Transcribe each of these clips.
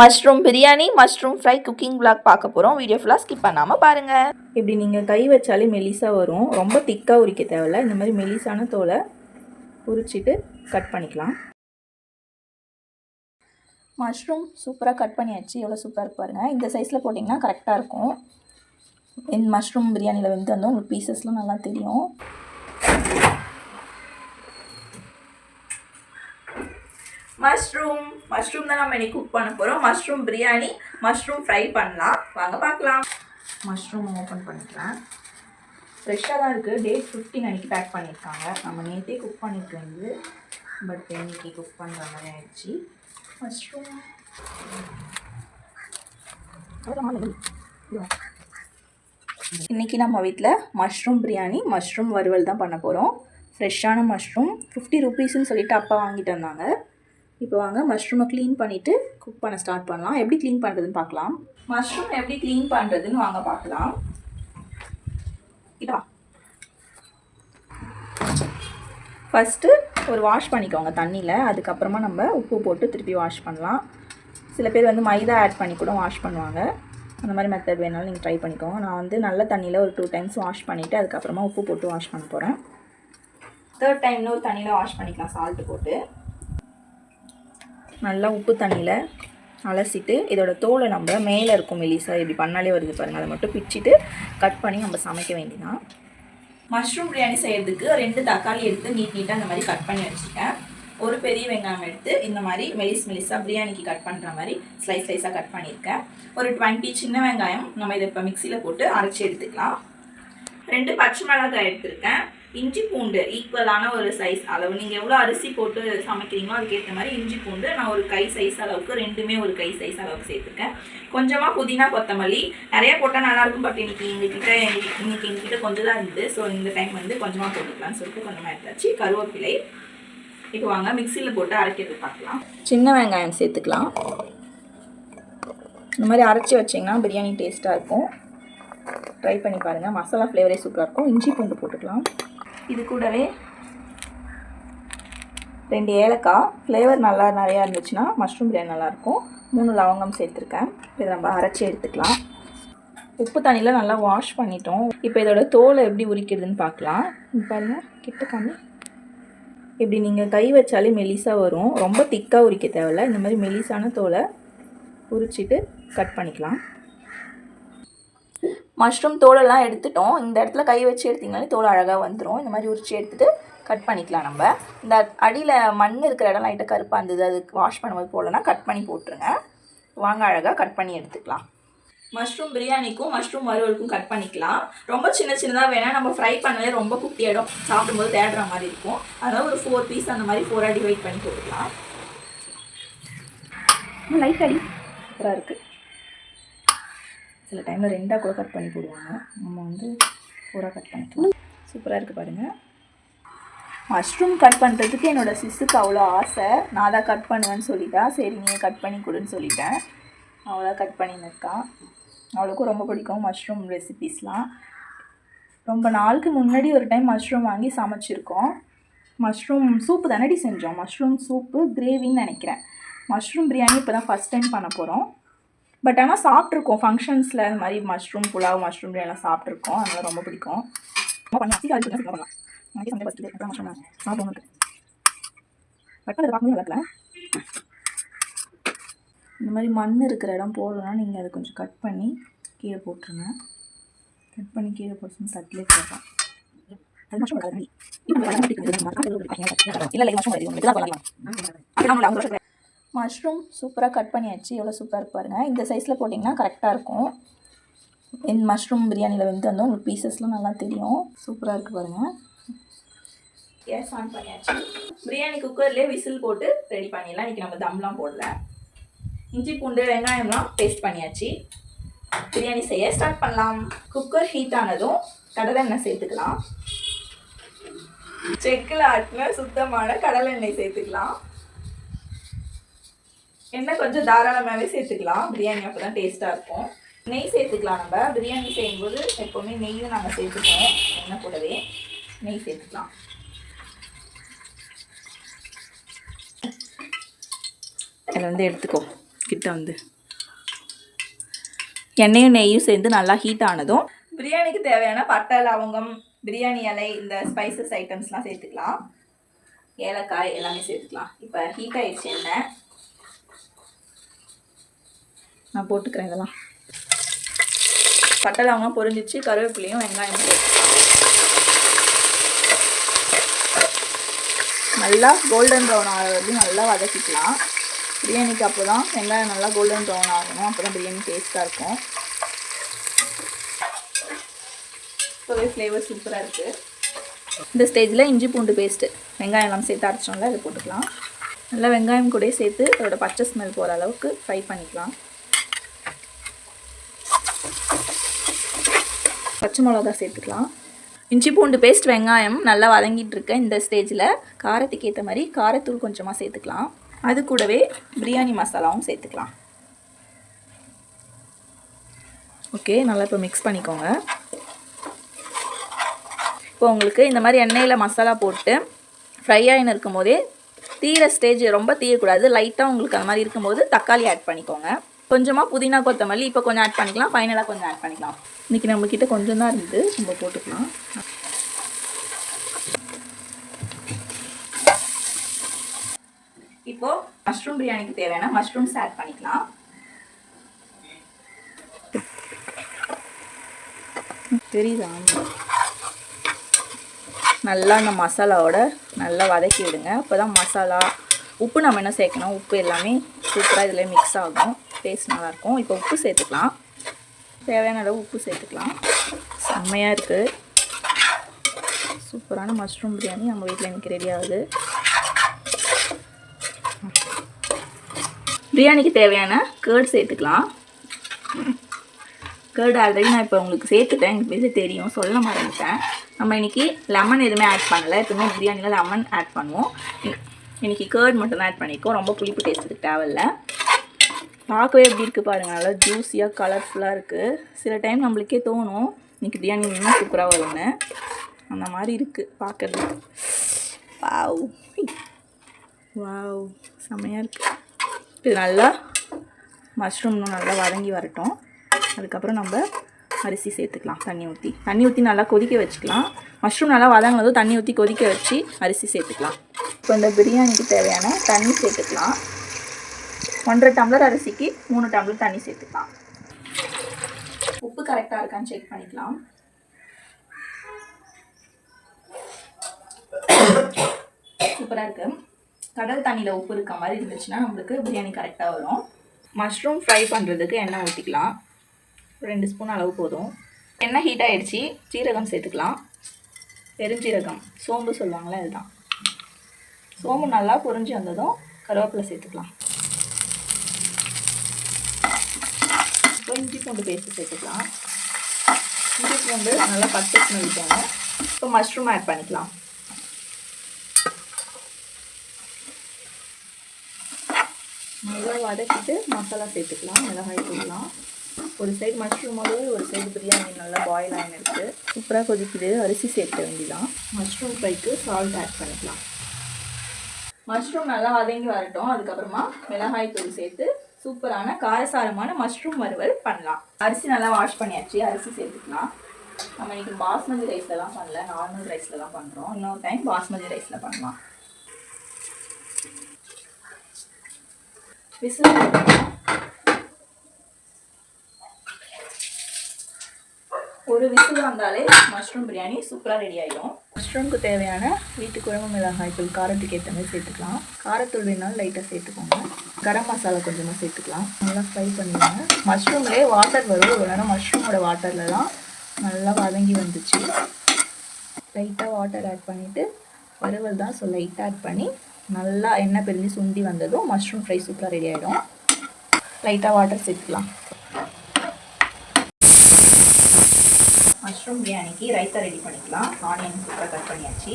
Mushroom biryani, mushroom fry cooking vlog பார்க்க போகிறோம். Video ஃபுல்லாக ஸ்கிப் பண்ணாமல் பாருங்கள். இப்படி நீங்கள் கை வச்சாலே மெலிசாக வரும். ரொம்ப திக்காக உரிக்க தேவையில்ல. இந்த மாதிரி மெலிசான தோலை உரிச்சிட்டு கட் பண்ணிக்கலாம். மஷ்ரூம் சூப்பராக கட் பண்ணியாச்சு. எவ்வளோ சூப்பராக இருக்கு பாருங்கள். இந்த சைஸில் போட்டிங்கன்னா கரெக்டாக இருக்கும். இந்த மஷ்ரூம் பிரியாணியில் வந்து உங்களுக்கு பீசஸ்லாம் நல்லா தெரியும். மஷ்ரூம் தான் நம்ம இன்னைக்கு குக் பண்ண போகிறோம். மஷ்ரூம் பிரியாணி, மஷ்ரூம் ஃப்ரை பண்ணலாம். வாங்க பார்க்கலாம். மஷ்ரூம் ஓப்பன் பண்ணிக்கலாம். ஃப்ரெஷ்ஷாக தான் இருக்குது. டேட் 15 அன்றைக்கி பேக் பண்ணியிருக்காங்க. நம்ம நேற்றே குக் பண்ணிட்டு வந்து பட் இன்னைக்கு குக் பண்ணுற மாதிரி ஆயிடுச்சு. மஷ்ரூம் இன்றைக்கி நம்ம வீட்டில் மஷ்ரூம் பிரியாணி, மஷ்ரூம் வறுவல் தான் பண்ண போகிறோம். ஃப்ரெஷ்ஷான மஷ்ரூம் 50 ருபீஸ்ன்னு சொல்லிட்டு அப்பா வாங்கிட்டு வந்தாங்க. இப்போ வாங்க மஷ்ரூமை க்ளீன் பண்ணிவிட்டு குக் பண்ண ஸ்டார்ட் பண்ணலாம். எப்படி க்ளீன் பண்ணுறதுன்னு பார்க்கலாம். மஷ்ரூம் எப்படி க்ளீன் பண்ணுறதுன்னு வாங்க பார்க்கலாம். இதா ஃபஸ்ட்டு ஒரு வாஷ் பண்ணிக்கோங்க தண்ணியில். அதுக்கப்புறமா நம்ம உப்பு போட்டு திருப்பி வாஷ் பண்ணலாம். சில பேர் வந்து மைதா ஆட் பண்ணி கூட வாஷ் பண்ணுவாங்க. அந்த மாதிரி மெத்தட் வேணாலும் நீங்கள் ட்ரை பண்ணிக்கோங்க. நான் வந்து நல்ல தண்ணியில் ஒரு 2 டைம்ஸ் வாஷ் பண்ணிவிட்டு அதுக்கப்புறமா உப்பு போட்டு வாஷ் பண்ண போகிறேன். 3rd டைம் இன்னொரு தண்ணியில் வாஷ் பண்ணிக்கலாம் சால்ட்டு போட்டு. நல்லா உப்பு தண்ணியில் அலசிட்டு இதோட தோலை நம்ம மேலே இருக்கும் மெலிசா இப்படி பண்ணாலே வருது பாருங்கள். அதை மட்டும் பிச்சுட்டு கட் பண்ணி நம்ம சமைக்க வேண்டியதான். மஷ்ரூம் பிரியாணி செய்கிறதுக்கு 2 தக்காளி எடுத்து நீட்டாக இந்த மாதிரி கட் பண்ணி வச்சுருக்கேன். ஒரு பெரிய வெங்காயம் எடுத்து இந்த மாதிரி மெலிசாக பிரியாணிக்கு கட் பண்ணுற மாதிரி ஸ்லைஸாக கட் பண்ணியிருக்கேன். ஒரு 20 சின்ன வெங்காயம் நம்ம இதை இப்போ மிக்சியில் போட்டு அரைச்சி எடுத்துக்கலாம். 2 பச்சை மிளகாய் எடுத்துருக்கேன். இஞ்சி பூண்டு ஈக்குவலான ஒரு சைஸ் அளவு. நீங்கள் எவ்வளோ அரிசி போட்டு சமைக்கிறீங்களோ அதுக்கேற்ற மாதிரி இஞ்சி பூண்டு நான் ஒரு கை சைஸ் அளவுக்கு, 2மே ஒரு கை சைஸ் அளவுக்கு சேர்த்துருக்கேன். கொஞ்சமாக புதினா கொத்தமல்லி. நிறையா போட்டால் நல்லாயிருக்கும். பட் இன்னைக்கு எங்ககிட்ட கொஞ்சம் தான் இருந்தது. ஸோ இந்த டைம் வந்து கொஞ்சமாக போட்டுக்கலாம்னு சொல்லிட்டு கொஞ்சமாக எடுத்தாச்சு. கருவேப்பிலை. இப்போ வாங்க மிக்சியில் போட்டு அரைக்கிறது பார்க்கலாம். சின்ன வெங்காயம் சேர்த்துக்கலாம். இந்த மாதிரி அரைச்சி வச்சிங்கன்னா பிரியாணி டேஸ்ட்டாக இருக்கும். ட்ரை பண்ணி பாருங்கள். மசாலா ஃப்ளேவரே சூப்பராக இருக்கும். இஞ்சி பூண்டு போட்டுக்கலாம். இது கூடவே 2 ஏலக்காய். ஃப்ளேவர் நிறையா இருந்துச்சுன்னா மஷ்ரூம் பிரியாணி நல்லாயிருக்கும். 3 லவங்கம் சேர்த்துருக்கேன். இதை நம்ம அரைச்சி எடுத்துக்கலாம். உப்பு தண்ணியில் நல்லா வாஷ் பண்ணிட்டோம். இப்போ இதோட தோலை எப்படி உரிக்கிறதுன்னு பார்க்கலாம். பாருங்கள், கிட்ட காமி. இப்படி நீங்கள் கை வச்சாலே மெலிசாக வரும். ரொம்ப திக்காக உரிக்க தேவையில்ல. இந்த மாதிரி மெலிசான தோலை உரிச்சிட்டு கட் பண்ணிக்கலாம். மஷ்ரூம் தோலெல்லாம் எடுத்துட்டோம். இந்த இடத்துல கை வச்சு எடுத்திங்கனாலே தோல் அழகாக வந்துடும். இந்த மாதிரி உரிச்சு எடுத்துகிட்டு கட் பண்ணிக்கலாம். நம்ம இந்த அடியில் மண் இருக்கிற இடம் லைட்டாக கருப்பாக இருந்தது, அதுக்கு வாஷ் பண்ணும்போது போடலன்னா கட் பண்ணி போட்டுருங்க. வாங்க அழகாக கட் பண்ணி எடுத்துக்கலாம். மஷ்ரூம் பிரியாணிக்கும் மஷ்ரூம் வறுவலுக்கும் கட் பண்ணிக்கலாம். ரொம்ப சின்னதாக வேணால் நம்ம ஃப்ரை பண்ணவே ரொம்ப குட்டி இடம் சாப்பிடும்போது தேடுற மாதிரி இருக்கும். அதனால் ஒரு 4 பீஸ் அந்த மாதிரி 4ஆக டிவைட் பண்ணி போட்டுக்கலாம். லைட் அடி சூப்பராக இருக்குது. சில டைமில் 2ஆக கூட கட் பண்ணி போடுவாங்க. நம்ம வந்து 4ஆக கட் பண்ணிக்கலாம். சூப்பராக இருக்குது பாருங்கள். மஷ்ரூம் கட் பண்ணுறதுக்கு என்னோடய சிஸ்ஸுக்கு அவ்வளோ ஆசை. நான் தான் கட் பண்ணுவேன்னு சொல்லிட்டா. சரி நீ கட் பண்ணி கொடுன்னு சொல்லிட்டேன். அவ்வளோ கட் பண்ணியிருக்கான். அவளுக்கும் ரொம்ப பிடிக்கும் மஷ்ரூம் ரெசிபீஸ்லாம். ரொம்ப நாளுக்கு முன்னாடி ஒரு டைம் மஷ்ரூம் வாங்கி சமைச்சிருக்கோம். மஷ்ரூம் சூப்பு தானடி செஞ்சோம். மஷ்ரூம் சூப்பு கிரேவின்னு நினைக்கிறேன். மஷ்ரூம் பிரியாணி இப்போ தான் ஃபஸ்ட் டைம் பண்ண போகிறோம். பட் ஆனால் சாப்பிட்ருக்கோம் ஃபங்க்ஷன்ஸில். இந்த மாதிரி மஷ்ரூம் புலாவ், மஷ்ரூம் பிரியாணிலாம் சாப்பிட்ருக்கோம். அதனால் ரொம்ப பிடிக்கும். பண்ணலாம். இந்த மாதிரி மண் இருக்கிற இடம் போடணும்னா நீங்கள் அதை கொஞ்சம் கட் பண்ணி கீழே போட்டுருங்க. கட் பண்ணி கீழே போட்டு தட்டிலே போடலாம். மஷ்ரூம் சூப்பராக கட் பண்ணியாச்சு. எவ்வளோ சூப்பராக இருக்கு பாருங்கள். இந்த சைஸில் போட்டிங்கன்னா கரெக்டாக இருக்கும். இந்த மஷ்ரூம் பிரியாணியில் வந்து உங்களுக்கு பீசஸ்லாம் நல்லா தெரியும். சூப்பராக இருக்குது பாருங்கள். கேஸ் ஆன் பண்ணியாச்சு. பிரியாணி குக்கர்லேயே விசில் போட்டு ரெடி பண்ணிடலாம். இன்றைக்கி நம்ம தம்லாம் போடல. இஞ்சி பூண்டு வெங்காயம்லாம் பேஸ்ட் பண்ணியாச்சு. பிரியாணி செய்ய ஸ்டார்ட் பண்ணலாம். குக்கர் ஹீட் ஆனதும் கடலை எண்ணெய் சேர்த்துக்கலாம். செக்கில் ஆட்டின சுத்தமான கடலை எண்ணெய் சேர்த்துக்கலாம். எண்ணெய் கொஞ்சம் தாராளமாகவே சேர்த்துக்கலாம். பிரியாணி அப்போ தான் டேஸ்ட்டாக இருக்கும். நெய் சேர்த்துக்கலாம். நம்ம பிரியாணி செய்யும்போது எப்போவுமே நெய்யும் நாங்கள் சேர்த்துக்குவோம். எண்ணெய் கூடவே நெய் சேர்த்துக்கலாம். இதில் வந்து எடுத்துக்கோ. கிட்ட வந்து எண்ணெயும் நெய்யும் சேர்ந்து நல்லா ஹீட் ஆனதும் பிரியாணிக்கு தேவையான பட்டை லவங்கம் பிரியாணி இலை இந்த ஸ்பைசஸ் ஐட்டம்ஸ்லாம் சேர்த்துக்கலாம். ஏலக்காய் எல்லாமே சேர்த்துக்கலாம். இப்போ ஹீட் ஆயிடுச்சு எண்ணெய், நான் போட்டுக்கிறேன். இதெல்லாம் பட்டை லவங்கம் பொரிஞ்சிச்சு. கருவேப்பிலையும் வெங்காயம் நல்லா கோல்டன் ப்ரௌன் ஆகிற வரைக்கும் நல்லா வதக்கிக்கலாம். பிரியாணிக்கு அப்போ தான் வெங்காயம் நல்லா கோல்டன் ப்ரௌன் ஆகணும். அப்போ தான் பிரியாணி டேஸ்ட்டாக இருக்கும். இப்போவே ஃப்ளேவர் சூப்பராக இருக்குது. இந்த ஸ்டேஜில் இஞ்சி பூண்டு பேஸ்ட்டு வெங்காயம் எல்லாம் சேர்த்து அரைச்சோம்ல அதை போட்டுக்கலாம். நல்லா வெங்காயம் கூட சேர்த்து அதோட பச்சை ஸ்மெல் போகிற அளவுக்கு ஃப்ரை பண்ணிக்கலாம். பச்சை மிளகா சேர்த்துக்கலாம். இஞ்சி பூண்டு பேஸ்ட் வெங்காயம் நல்லா வதங்கிட்டு இருக்க இந்த ஸ்டேஜில் காரத்துக்கு ஏற்ற மாதிரி காரத்தூள் கொஞ்சமாக சேர்த்துக்கலாம். அது கூடவே பிரியாணி மசாலாவும் சேர்த்துக்கலாம். ஓகே, நல்லா இப்போ மிக்ஸ் பண்ணிக்கோங்க. இப்போ உங்களுக்கு இந்த மாதிரி எண்ணெயில் மசாலா போட்டு ஃப்ரை ஆகின்னு இருக்கும் போதே தீர ஸ்டேஜ் ரொம்ப தீயக்கூடாது. லைட்டாக உங்களுக்கு அந்த மாதிரி இருக்கும்போது தக்காளி ஆட் பண்ணிக்கோங்க. கொஞ்சமாக புதினா கொத்தமல்லி இப்போ கொஞ்சம் ஆட் பண்ணிக்கலாம். ஃபைனலாக கொஞ்சம் ஆட் பண்ணிக்கலாம். இன்றைக்கி நம்மக்கிட்ட கொஞ்சம் தான் இருக்குது, நம்ம போட்டுக்கலாம். இப்போது மஷ்ரூம் பிரியாணிக்கு தேவையான மஷ்ரூம்ஸ் ஆட் பண்ணிக்கலாம். தெரியுதா? நல்லா அந்த மசாலாவோட நல்லா வதக்கி விடுங்க. அப்போ தான் மசாலா உப்பு நம்ம என்ன சேர்க்கணும், உப்பு எல்லாமே சூப்பராக இதில் மிக்ஸ் ஆகும். டேஸ்ட் நல்லாயிருக்கும். இப்போ உப்பு சேர்த்துக்கலாம். தேவையான அளவு உப்பு சேர்த்துக்கலாம். செம்மையாக இருக்குது. சூப்பரான மஷ்ரூம் பிரியாணி நம்ம வீட்டில் இன்றைக்கி ரெடி ஆகுது. பிரியாணிக்கு தேவையான கேர்ட் சேர்த்துக்கலாம். கேர்டு ஆல்ரெடி நான் இப்போ உங்களுக்கு சேர்த்துட்டேன். எனக்கு பேச தெரியும், சொல்ல மறந்துட்டேன். நம்ம இன்றைக்கி லெமன் எதுவுமே ஆட் பண்ணலை. எப்பவுமே பிரியாணியில் லெமன் ஆட் பண்ணுவோம். இன்றைக்கி கேர்ட் மட்டும் தான் ஆட் பண்ணியிருக்கோம். ரொம்ப புளிப்பு டேஸ்ட்டுக்கு தேவையில்லை. பார்க்கவே எப்படி இருக்குது பாருங்கள், நல்லா ஜூஸியாக கலர்ஃபுல்லாக இருக்குது. சில டைம் நம்மளுக்கே தோணும் இன்றைக்கி பிரியாணி இன்னும் சூப்பராக வரும்னு. அந்த மாதிரி இருக்குது பார்க்குறதுக்கு. வாவ் வாவ், செம்மையாக இருக்குது. இது நல்லா மஷ்ரூம் நல்லா வதங்கி வரட்டும். அதுக்கப்புறம் நம்ம அரிசி சேர்த்துக்கலாம். தண்ணி ஊற்றி நல்லா கொதிக்க வச்சுக்கலாம். மஷ்ரூம் நல்லா வதங்கினதும் தண்ணி ஊற்றி கொதிக்க வச்சு அரிசி சேர்த்துக்கலாம். இப்போ இந்த பிரியாணிக்கு தேவையான தண்ணி சேர்த்துக்கலாம். 1.5 டம்ளர் அரிசிக்கு 3 டம்ளர் தண்ணி சேர்த்துக்கலாம். உப்பு கரெக்டாக இருக்கான்னு செக் பண்ணிக்கலாம். சூப்பராக இருக்குது. கடல் தண்ணியில் உப்பு இருக்க மாதிரி இருந்துச்சுன்னா நம்மளுக்கு பிரியாணி கரெக்டாக வரும். மஷ்ரூம் ஃப்ரை பண்ணுறதுக்கு எண்ணெய் ஊற்றிக்கலாம். 2 ஸ்பூன் அளவு போதும். எண்ணெய் ஹீட் ஆகிடுச்சு. ஜீரகம் சேர்த்துக்கலாம். பெருஞ்சீரகம், சோம்பு சொல்லுவாங்களே அதுதான். சோம்பு நல்லா பொரிஞ்சு வந்ததும் கருவேப்பிலை சேர்த்துக்கலாம். இப்போ இஞ்சி பூண்டு பேஸ்ட்டு சேர்த்துக்கலாம். இஞ்சி பூண்டு நல்லா பச்சை ஸ்மெல் போகணும். இப்போ மஷ்ரூம் ஆட் பண்ணிக்கலாம். நல்லா வதக்கிட்டு மசாலா சேர்த்துக்கலாம். மிளகாய் தூள்லாம். ஒரு சைடு மஷ்ரூமோடு ஒரு சைடு பிரியாணி நல்லா பாயில் ஆகிருக்கு. சூப்பராக கொதிக்குது. அரிசி சேர்க்க வேண்டியதான். மஷ்ரூம் ஃப்ரைக்கு சால்ட் ஆட் பண்ணிக்கலாம். மஷ்ரூம் நல்லா வதங்கி வரட்டும். அதுக்கப்புறமா மிளகாய் தூள் சேர்த்து சூப்பரான காரசாரமான மஷ்ரூம் வறுவல் பண்ணலாம். அரிசி நல்லா வாஷ் பண்ணியாச்சு. அரிசி சேர்த்துக்கலாம். நம்ம இன்றைக்கி பாஸ்மதி ரைஸ்லலாம் பண்ணல, நார்மல் ரைஸில் தான் பண்ணுறோம். இன்னொரு டைம் பாஸ்மதி ரைஸில் பண்ணலாம். விசில் ஒரு விசில் வந்தாலே மஷ்ரூம் பிரியாணி சூப்பராக ரெடி ஆகிடும். மஷ்ரூமுக்கு தேவையான வீட்டு குழம்பு மிளகாய் தூள் காரத்துக்கு ஏற்ற மாதிரி சேர்த்துக்கலாம். காரத்தூள் வேணாலும் லைட்டாக சேர்த்துக்கோங்க. கரம் மசாலா கொஞ்சமாக சேர்த்துக்கலாம். நல்லா ஃப்ரை பண்ணிடுங்க. மஷ்ரூம்லேயே வாட்டர் வரும். ஒரு நேரம் மஷ்ரூமோட வாட்டரில் தான் நல்லா வதங்கி வந்துச்சு. லைட்டாக வாட்டர் ஆட் பண்ணிவிட்டு வறுவல் தான், ஸோ லைட்டாக ஆட் பண்ணி நல்லா எண்ணெய் பிரிஞ்சு சுண்டி வந்ததும் மஷ்ரூம் ஃப்ரை சூப்பராக ரெடி ஆகிடும். லைட்டாக வாட்டர் சேர்த்துக்கலாம். மஷ்ரூம் பிரியாணிக்கு ரைத்தா ரெடி பண்ணிக்கலாம். ஆனியன் சூப்பராக கட் பண்ணியாச்சு.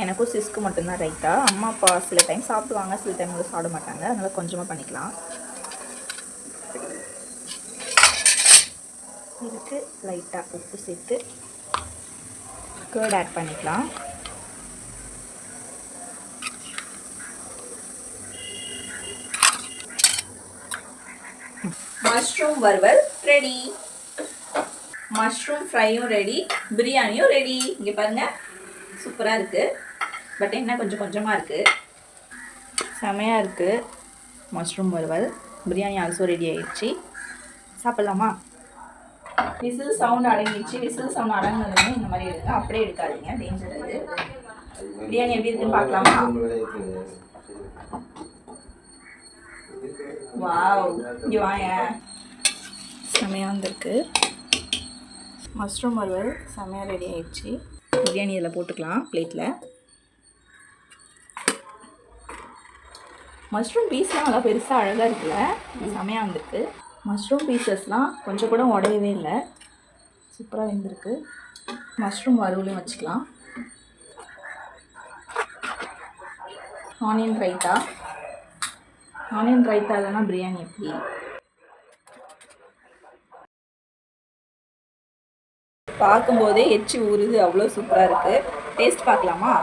எனக்கும் சிஸ்க்கு மட்டும்தான் ரைத்தா. அம்மா அப்பா சில டைம் சாப்பிடுவாங்க, சில டைம் வந்து சாப்பிட மாட்டாங்க. அதனால் கொஞ்சமாக பண்ணிக்கலாம். இதுக்கு லைட்டாக உப்பு சேர்த்து கர்ட் ஆட் பண்ணிக்கலாம். மஷ்ரூம் வறுவல் ரெடி, மஷ்ரூம் ஃப்ரையும் ரெடி, பிரியாணியும் ரெடி. இங்கே பாருங்கள், சூப்பராக இருக்குது. பட் என்ன கொஞ்சம் கொஞ்சமாக இருக்குது. செமையாக இருக்குது. மஷ்ரூம் வறுவல், பிரியாணி ஆல்சோ ரெடி ஆயிடுச்சு. சாப்பிட்லாமா? விசில் சவுண்ட் அடங்கிடுச்சு. விசில் சவுண்ட் அடங்கினதுமே இந்த மாதிரி எடுங்க, அப்படியே எடுக்காதீங்க, டேஞ்சர் அது. பிரியாணி எப்படி இருக்குன்னு பார்க்கலாமா? வாவ், இங்கே வாங்க. செமையாக வந்திருக்கு. மஷ்ரூம் வறுவல் செமையாக ரெடி ஆயிடுச்சு. பிரியாணி இதில் போட்டுக்கலாம் பிளேட்டில். மஷ்ரூம் பீஸ்லாம் நல்லா பெருசாக அழகாக இருக்குல்ல, செமையாக வந்திருக்கு. மஷ்ரூம் பீசஸ்லாம் கொஞ்சம் கூட உடையவே இல்லை, சூப்பராக வெந்திருக்கு. மஷ்ரூம் வறுவலும் வச்சுக்கலாம். ஆனியன் ரைத்தா, ஆனியன் ரைத்தா இல்லைன்னா பிரியாணி எப்படி? பார்க்கும்போதே எச்சி ஊறுது, அவ்வளோ சூப்பராக இருக்குது. டேஸ்ட் பார்க்கலாமா?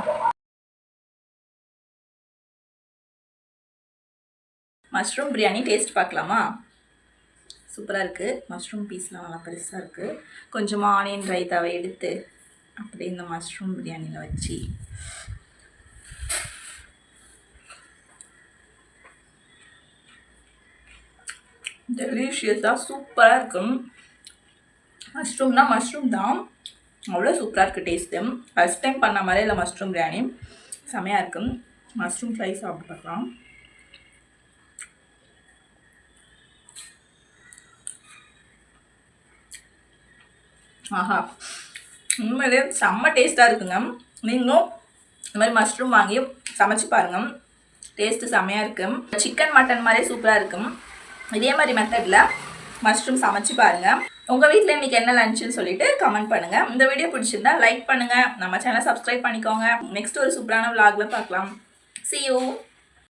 மஷ்ரூம் பிரியாணி டேஸ்ட் பார்க்கலாமா? சூப்பராக இருக்குது. மஷ்ரூம் பீஸ்லாம் நல்லா பெருசாக இருக்குது. கொஞ்சமாக ஆனியன் ரைத்தாவை எடுத்து அப்படியே இந்த மஷ்ரூம் பிரியாணியில் வச்சு டெலிஷியஸாக சூப்பராக இருக்கும். மஷ்ரூம்னா மஷ்ரூம் தான், அவ்வளோ சூப்பராக இருக்குது டேஸ்ட்டு. ஃபஸ்ட் டைம் பண்ண மாதிரி இல்லை, மஷ்ரூம் பிரியாணி செமையாக இருக்கும். மஷ்ரூம் ஃப்ரை சாப்பிட்டு பார்க்கலாம். ஆஹா, உண்மையிலே செம்ம டேஸ்ட்டாக இருக்குங்க. நீங்களும் இந்த மாதிரி மஷ்ரூம் வாங்கி சமைச்சு பாருங்கள், டேஸ்ட்டு செம்மையாக இருக்கும். சிக்கன் மட்டன் மாதிரியே சூப்பராக இருக்கும். இதே மாதிரி மெத்தடில் மஷ்ரூம் சமைச்சு பாருங்கள். உங்கள் வீட்டில் இன்றைக்கி என்ன லஞ்சுன்னு சொல்லிட்டு கமெண்ட் பண்ணுங்கள். இந்த வீடியோ பிடிச்சிருந்தா லைக் பண்ணுங்கள், நம்ம சேனலை சப்ஸ்கிரைப் பண்ணிக்கோங்க. நெக்ஸ்ட் ஒரு சூப்பரான vlogல பார்க்கலாம். See you.